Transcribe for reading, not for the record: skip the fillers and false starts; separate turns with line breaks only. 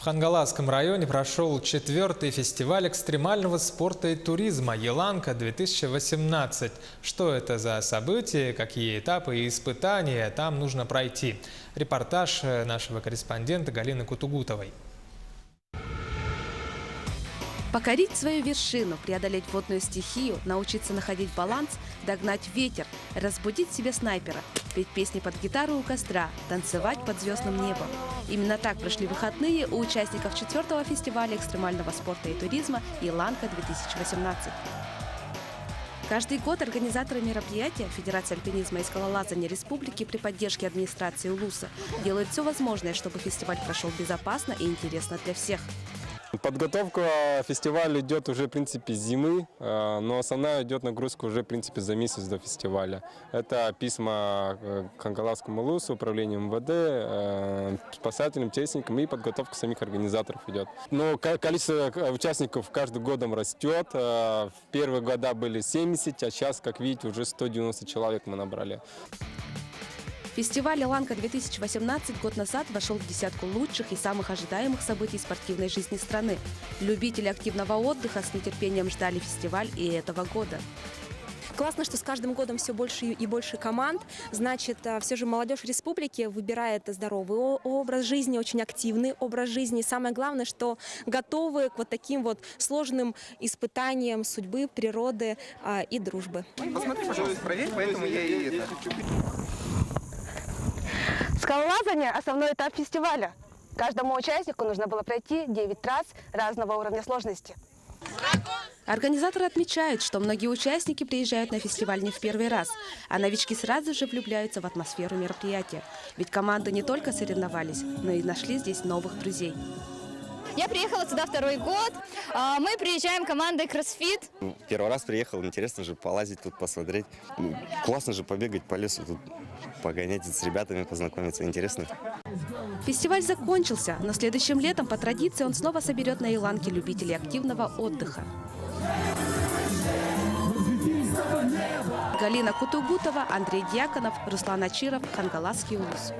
В Хангаласском районе прошел 4-й фестиваль экстремального спорта и туризма «Еланка-2018». Что это за событие, какие этапы и испытания там нужно пройти? Репортаж нашего корреспондента Галины Кутугутовой.
Покорить свою вершину, преодолеть водную стихию, научиться находить баланс, догнать ветер, разбудить в себе снайпера, петь песни под гитару у костра, танцевать под звездным небом. Именно так прошли выходные у участников 4-го фестиваля экстремального спорта и туризма «Еланка-2018». Каждый год организаторы мероприятия Федерация альпинизма и скалолазания республики при поддержке администрации Улуса делают все возможное, чтобы фестиваль прошел безопасно и интересно для всех.
Подготовка фестиваля идет уже, в принципе, с зимы, но основная идет нагрузка уже, в принципе, за месяц до фестиваля. Это письма к Хангаласскому Улусу, управлению МВД, спасателям, техникам и подготовка самих организаторов идет. Но количество участников каждым годом растет. В первые года были 70, а сейчас, как видите, уже 190 человек мы набрали.
Фестиваль «Еланка-2018» год назад вошел в десятку лучших и самых ожидаемых событий спортивной жизни страны. Любители активного отдыха с нетерпением ждали фестиваль и этого года.
Классно, что с каждым годом все больше и больше команд. Значит, все же молодежь республики выбирает здоровый образ жизни, очень активный образ жизни. И самое главное, что готовы к вот таким вот сложным испытаниям судьбы, природы и дружбы.
Посмотри, пожалуйста, проверь, поэтому я и это.
Скалолазание – основной этап фестиваля. Каждому участнику нужно было пройти 9 трасс разного уровня сложности.
Организаторы отмечают, что многие участники приезжают на фестиваль не в первый раз, а новички сразу же влюбляются в атмосферу мероприятия. Ведь команды не только соревновались, но и нашли здесь новых друзей.
Я приехала сюда второй год. Мы приезжаем командой CrossFit.
Первый раз приехал, интересно же полазить тут, посмотреть. Классно же побегать по лесу, тут погонять с ребятами, познакомиться, интересно.
Фестиваль закончился, но следующим летом по традиции он снова соберет на Еланке любителей активного отдыха. Галина Кутугутова, Андрей Дьяконов, Руслан Ачиров, Хангаласский Улус.